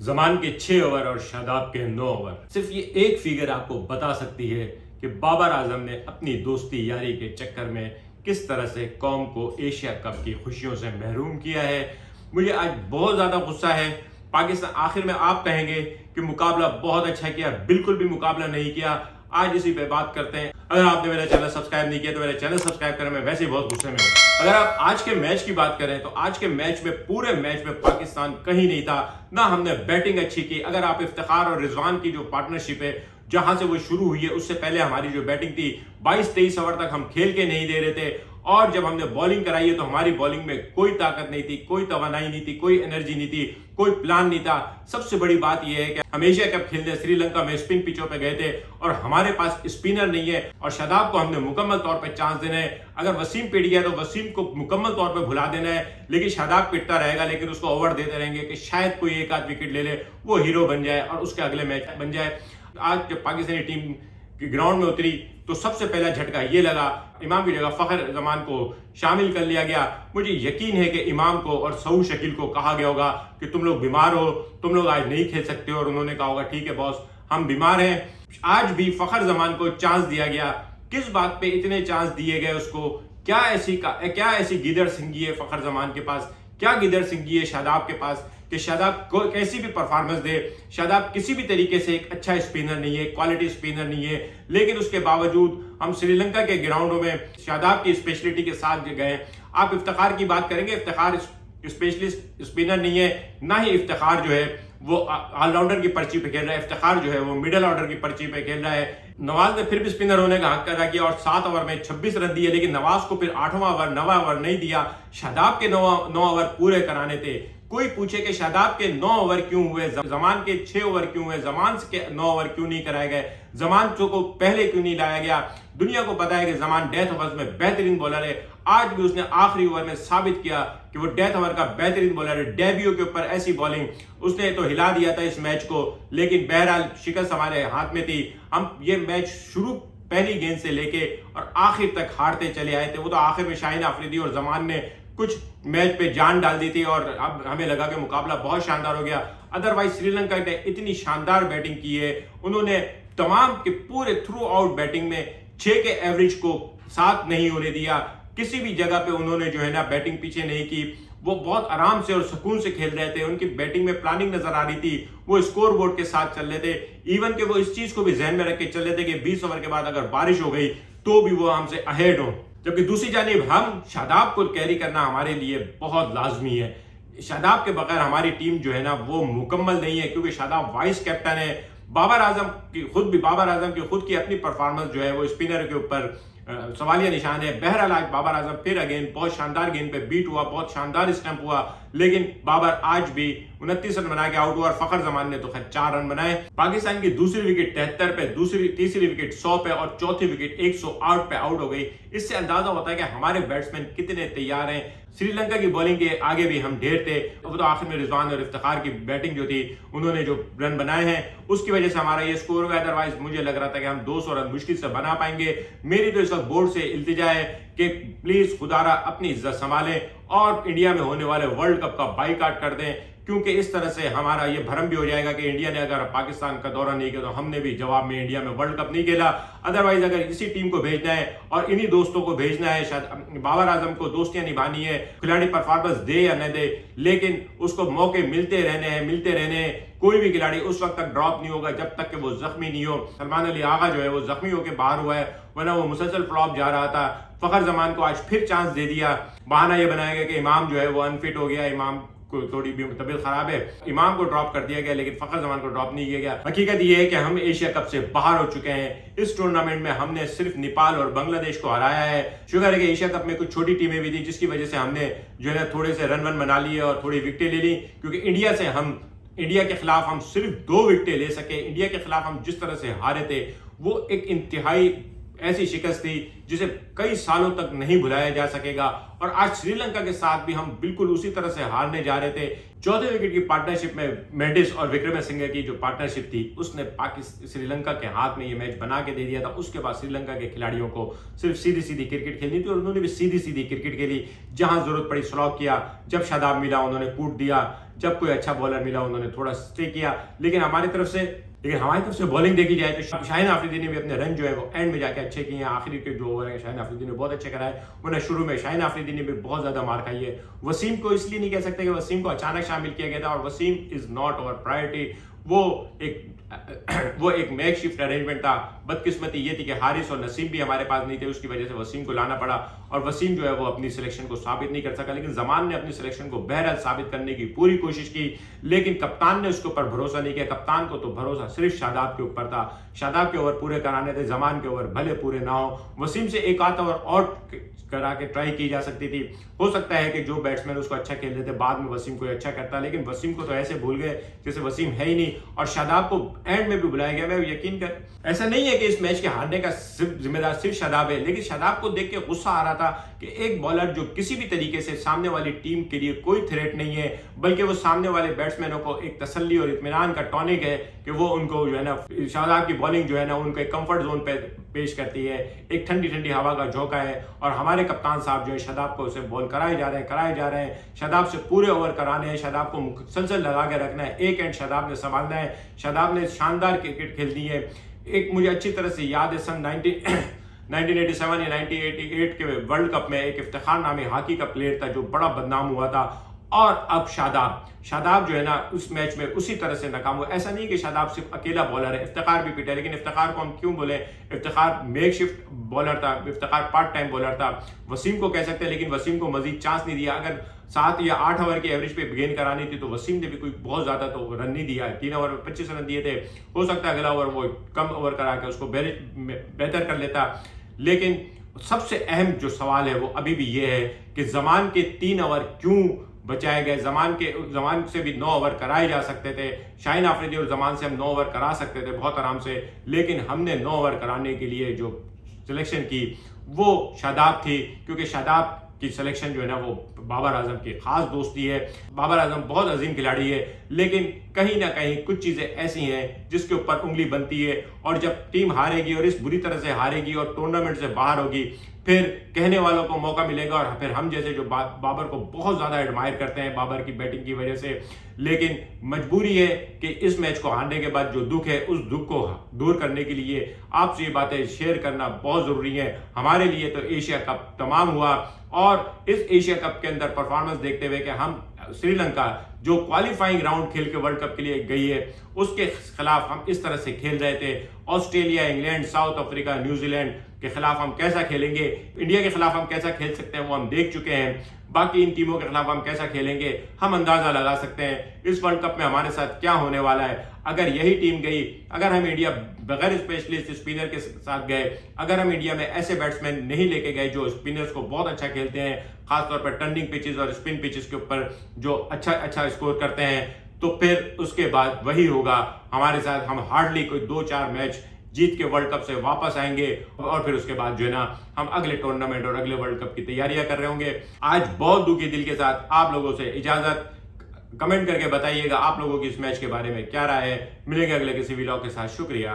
जमान के 6 ओवर और शादाब के 9 ओवर। सिर्फ ये एक फिगर आपको बता सकती है कि बाबर आजम ने अपनी दोस्ती यारी के चक्कर में किस तरह से कौम को एशिया कप की खुशियों से महरूम किया है। मुझे आज बहुत ज़्यादा गुस्सा है। पाकिस्तान, आखिर में आप कहेंगे कि मुकाबला बहुत अच्छा किया, बिल्कुल भी मुकाबला नहीं किया। आज इसी पे बात करते हैं। अगर आपने मेरा चैनल सब्सक्राइब नहीं किया तो मेरा चैनल सब्सक्राइब करें, मैं वैसे ही बहुत गुस्से में हूँ। अगर आप आज के मैच की बात करें तो आज के मैच में, पूरे मैच में पाकिस्तान कहीं नहीं था, ना हमने बैटिंग अच्छी की। अगर आप इफ्तिखार और रिजवान की जो पार्टनरशिप है, जहां से वो शुरू हुई है, उससे पहले हमारी जो बैटिंग थी 22-23 ओवर तक हम खेल के नहीं दे रहे थे। और जब हमने बॉलिंग कराई है तो हमारी बॉलिंग में कोई ताकत नहीं थी, कोई तवानाई नहीं थी, कोई एनर्जी नहीं थी, कोई प्लान नहीं था। सबसे बड़ी बात यह है कि हम एशिया कप खेलने श्रीलंका में स्पिन पिचों पे गए थे और हमारे पास स्पिनर नहीं है। और शादाब को हमने मुकम्मल तौर पे चांस देना है। अगर वसीम पिट गया तो वसीम को मुकम्मल तौर पे भुला देना है, लेकिन शादाब पिटता रहेगा, लेकिन उसको ओवर देते रहेंगे कि शायद कोई एक आध विकेट ले ले, वो हीरो बन जाए और उसके अगले मैच बन जाए। आज जब पाकिस्तानी टीम ग्राउंड में उतरी तो सबसे पहला झटका ये लगा, इमाम की जगह फखर जमान को शामिल कर लिया गया। मुझे यकीन है कि इमाम को और सऊद शकील को कहा गया होगा कि तुम लोग बीमार हो, तुम लोग आज नहीं खेल सकते हो, और उन्होंने कहा होगा ठीक है बॉस, हम बीमार हैं। आज भी फखर जमान को चांस दिया गया। किस बात पे इतने चांस दिए गए उसको? क्या ऐसी गिदड़ सिंगी है फखर जमान के पास? क्या गिदड़ सिंगी है शादाब के पास कि शादाब को कैसी भी परफॉर्मेंस दे? शादाब किसी भी तरीके से एक अच्छा स्पिनर नहीं है, क्वालिटी स्पिनर नहीं है, लेकिन उसके बावजूद हम श्रीलंका के ग्राउंडों में शादाब की स्पेशलिटी के साथ गए। आप इफ्तिखार की बात करेंगे, इफ्तिखार स्पेशलिस्ट स्पिनर नहीं है, ना ही इफ्तिखार जो है वो ऑलराउंडर की पर्ची पे खेल रहा है। इफ्तिखार जो है वो मिडिल ऑर्डर की पर्ची पे खेल रहा है। नवाज ने फिर भी स्पिनर होने का हक अदा किया और 7 ओवर में 26 रन दिए, लेकिन नवाज को फिर 8वां ओवर 9वां ओवर नहीं दिया। शादाब के 9 ओवर पूरे कराने थे। कोई पूछे कि शादाब के 9 ओवर क्यों हुए, जमान के 6 ओवर क्यों हुए, जमान के 9 ओवर क्यों नहीं कराए गए, जमान को पहले क्यों नहीं लाया गया? दुनिया को पता है कि जमान डेथ ओवर्स में बेहतरीन बॉलर है। आज भी उसने आखिरी ओवर में साबित किया कि वो डेथ ओवर का बेहतरीन बॉलर है। डेब्यू के ऊपर ऐसी बॉलिंग उसने तो हिला दिया था इस मैच को, लेकिन बहरहाल शिकस्त हमारे हाथ में थी। हम ये मैच शुरू पहली गेंद से लेके और आखिर तक हारते चले आए थे। वो तो आखिर में शाहीन अफरीदी और जमान ने कुछ मैच पे जान डाल दी थी और अब हमें लगा कि मुकाबला बहुत शानदार हो गया। अदरवाइज श्रीलंका ने इतनी शानदार बैटिंग की है, उन्होंने तमाम के पूरे थ्रू आउट बैटिंग में 6 के एवरेज को 7 नहीं होने दिया। किसी भी जगह पे उन्होंने जो है ना बैटिंग पीछे नहीं की। वो बहुत आराम से और सुकून से खेल रहे थे। उनकी बैटिंग में प्लानिंग नजर आ रही थी। वो स्कोर बोर्ड के साथ चल रहे थे। इवन के वो इस चीज को भी जहन में रख के चल रहे थे कि 20 ओवर के बाद अगर बारिश हो गई तो भी वो हमसे अहेड हो। जबकि दूसरी जानिब हम शादाब को कैरी करना हमारे लिए बहुत लाजमी है। शादाब के बगैर हमारी टीम जो है ना वो मुकम्मल नहीं है, क्योंकि शादाब वाइस कैप्टन है। बाबर आजम की खुद की अपनी परफॉर्मेंस जो है वो स्पिनर के ऊपर सवालिया निशान है। बहरहाल आज बाबर आजम फिर अगेन बहुत शानदार गेंद पे बीट हुआ, बहुत शानदार स्टंप हुआ, लेकिन बाबर आज भी 29 रन बना के आउट हुआ और फखर जमान ने तो खैर 4 रन बनाए। पाकिस्तान की दूसरी विकेट 73 पे, तीसरी विकेट 100 पे और चौथी विकेट 108 पे आउट हो गई। इससे अंदाजा होता है कि हमारे बैट्समैन कितने तैयार हैं। श्रीलंका की बॉलिंग के आगे भी हम ढेर थे। वो तो आखिर में रिजवान और इफ्तिखार की बैटिंग जो थी, उन्होंने जो रन बनाए हैं उसकी वजह से हमारा ये स्कोर हुआ। अदरवाइज मुझे लग रहा था कि हम 200 रन मुश्किल से बना पाएंगे। मेरी तो इस वक्त बोर्ड से इल्तिजा है कि प्लीज खुदारा अपनी इज्जत संभालें और इंडिया में होने वाले वर्ल्ड कप का बाइकाट कर दें, क्योंकि इस तरह से हमारा ये भरम भी हो जाएगा कि इंडिया ने अगर पाकिस्तान का दौरा नहीं किया तो हमने भी जवाब में इंडिया में वर्ल्ड कप नहीं खेला। अदरवाइज अगर इसी टीम को भेजना है और इन्हीं दोस्तों को भेजना है, शायद बाबर आजम को दोस्तियां निभानी है, खिलाड़ी परफॉर्मेंस दे या न दे, लेकिन उसको मौके मिलते रहने हैं। कोई भी खिलाड़ी उस वक्त तक ड्रॉप नहीं होगा जब तक कि वो जख्मी नहीं हो। सलमान अली आगा जो है वो जख्मी होकर बाहर हुआ है, वरना वो मुसलसल फ्लॉप जा रहा था। फखर जमान को आज फिर चांस दे दिया। बहाना ये बनाया गया कि इमाम जो है वो अनफिट हो गया, इमाम को थोड़ी तबीयत खराब है, इमाम को ड्रॉप कर दिया गया, लेकिन फखर जमान को ड्रॉप नहीं किया गया। हकीकत ये है कि हम एशिया कप से बाहर हो चुके हैं। इस टूर्नामेंट में हमने सिर्फ नेपाल और बांग्लादेश को हराया है। शुक्र है कि एशिया कप में कुछ छोटी टीमें भी थी, जिसकी वजह से हमने जो है थोड़े से रन बना लिए और थोड़ी विकेटें ले ली, क्योंकि इंडिया के खिलाफ हम सिर्फ 2 विकेटें ले सके। इंडिया के खिलाफ हम जिस तरह से हारे थे वो एक इंतहाई ऐसी शिकस्त थी जिसे कई सालों तक नहीं भुलाया जा सकेगा। और आज श्रीलंका के साथ भी हम बिल्कुल उसी तरह से हारने जा रहे थे। चौथे विकेट की पार्टनरशिप में मेंडिस और विक्रमसिंघे की जो पार्टनरशिप थी उसने पाकिस्तान श्रीलंका के हाथ में ये मैच बना के दे दिया था। उसके बाद श्रीलंका के खिलाड़ियों को सिर्फ सीधी सीधी क्रिकेट खेलनी थी और उन्होंने भी सीधी सीधी क्रिकेट खेली। जहां जरूरत पड़ी स्लो किया, जब शादाब मिला उन्होंने कूट दिया, जब कोई अच्छा बॉलर मिला उन्होंने थोड़ा स्टे किया। लेकिन हमारी तरफ से बॉलिंग देखी जाए तो शाहीन आफरीदी ने भी अपने रन जो है वो एंड में जाके अच्छे किए हैं। आखिरी के जो ओवर है शाहीन आफरीदी ने बहुत अच्छे कराए, वरना शुरू में शाहीन आफरीदी ने भी बहुत ज्यादा मार खाई है। वसीम को इसलिए नहीं कह सकते कि वसीम को अचानक शामिल किया गया था, और Waseem is not our priority. वो एक मेक शिफ्ट अरेंजमेंट था। बदकिस्मती ये थी कि हारिस और नसीम भी हमारे पास नहीं थे, उसकी वजह से वसीम को लाना पड़ा और वसीम जो है वो अपनी सिलेक्शन को साबित नहीं कर सका। लेकिन जमान ने अपनी सिलेक्शन को बहरहाल साबित करने की पूरी कोशिश की, लेकिन कप्तान ने उसके ऊपर भरोसा नहीं किया। कप्तान को तो भरोसा सिर्फ शादाब के ऊपर था। शादाब के ओवर पूरे कराने थे, जमान के ओवर भले पूरे ना हो। वसीम से एक आध ओवर और करा के ट्राई की जा सकती थी। हो सकता है कि जो बैट्समैन उसको अच्छा खेल रहे थे बाद में वसीम को अच्छा करता, लेकिन वसीम को तो ऐसे भूल गए जैसे वसीम है ही नहीं। और शादाब को एंड में भी बुलाया गया। मैं यकीन कर, ऐसा नहीं है कि इस मैच के हारने का जिम्मेदार सिर्फ शादाब है, लेकिन शादाब को देख के गुस्सा आ रहा था कि एक बॉलर जो किसी भी तरीके से सामने वाली टीम के लिए कोई थ्रेट नहीं है, बल्कि वो सामने वाले बैट्समैनों को एक तसल्ली और इत्मीनान का टॉनिक है कि वो उनको जो है ना, शादाब की बॉलिंग जो है ना उनको एक कंफर्ट जोन पे पेश करती है, एक ठंडी ठंडी हवा का झोंका है। और हमारे कप्तान साहब जो है शादाब को उसे बॉल कराए जा रहे हैं। शादाब से पूरे ओवर कराने हैं, शादाब को मुसलसल लगा के रखना है, एक एंड शादाब ने संभालना है। शादाब ने शानदार क्रिकेट खेलनी है। एक मुझे अच्छी तरह से याद है सन 1987 या 1988 के वर्ल्ड कप में एक इफ्तिखार नामी हॉकी का प्लेयर था जो बड़ा बदनाम हुआ था, और अब शादाब जो है ना उस मैच में उसी तरह से नाकाम हुआ। ऐसा नहीं कि शादाब सिर्फ अकेला बॉलर है, इफ्तिखार भी पीटा, लेकिन इफ्तिखार को हम क्यों बोले, इफ्तिखार मेक शिफ्ट बॉलर था, इफ्तिखार पार्ट टाइम बॉलर था। वसीम को कह सकते हैं, लेकिन वसीम को मजीद चांस नहीं दिया। अगर 7 या 8 ओवर की एवरेज पे गेंद करानी थी तो वसीम ने भी कोई बहुत ज्यादा तो रन नहीं दिया। 3 ओवर में 25 रन दिए थे। हो सकता है अगला ओवर वो कम ओवर करा के उसको बेहतर कर लेता। लेकिन सबसे अहम जो सवाल है वो अभी भी ये है कि जमान के 3 ओवर क्यों बचाए गए। जमान से भी 9 ओवर कराए जा सकते थे। शाहीन आफरीदी और जमान से हम 9 ओवर करा सकते थे बहुत आराम से, लेकिन हमने 9 ओवर कराने के लिए जो सिलेक्शन की वो शादाब थी, क्योंकि शादाब की सिलेक्शन जो है ना वो बाबर आजम की खास दोस्ती है। बाबर आजम बहुत अजीम खिलाड़ी है, लेकिन कहीं ना कहीं कुछ चीजें ऐसी हैं जिसके ऊपर उंगली बनती है, और जब टीम हारेगी और इस बुरी तरह से हारेगी और टूर्नामेंट से बाहर होगी, फिर कहने वालों को मौका मिलेगा। और फिर हम जैसे जो बाबर को बहुत ज्यादा एडमायर करते हैं बाबर की बैटिंग की वजह से, लेकिन मजबूरी है कि इस मैच को हारने के बाद जो दुख है उस दुख को दूर करने के लिए आपसे ये बातें शेयर करना बहुत जरूरी है। हमारे लिए तो एशिया कप तमाम हुआ, और इस एशिया कप के अंदर परफॉर्मेंस देखते हुए कि हम श्रीलंका जो क्वालिफाइंग राउंड खेल के वर्ल्ड कप के लिए गई है उसके खिलाफ हम इस तरह से खेल रहे थे। Australia, England, south Africa, New Zealand के खिलाफ हम कैसा खेलेंगे, इंडिया के खिलाफ हम कैसा खेल सकते हैं वो हम देख चुके हैं। बाकी इन टीमों के खिलाफ हम कैसा खेलेंगे हम अंदाजा लगा सकते हैं। इस वर्ल्ड कप में हमारे साथ क्या होने वाला है। अगर यही टीम गई, अगर हम इंडिया बगैर स्पेशलिस्ट स्पिनर के साथ गए, अगर हम इंडिया में ऐसे बैट्समैन नहीं लेके गए जो स्पिनर्स को बहुत अच्छा खेलते हैं, खासतौर पर टर्निंग पिचेस और स्पिन पिचेस के ऊपर जो अच्छा स्कोर करते हैं, तो फिर उसके बाद वही होगा हमारे साथ। हम हार्डली कोई 2-4 मैच जीत के वर्ल्ड कप से वापस आएंगे, और फिर उसके बाद जो है ना हम अगले टूर्नामेंट और अगले वर्ल्ड कप की तैयारियां कर रहे होंगे। आज बहुत दुखी दिल के साथ आप लोगों से इजाजत। कमेंट करके बताइएगा आप लोगों की इस मैच के बारे में क्या राय है। मिलेंगे अगले किसी व्लॉग के साथ। शुक्रिया।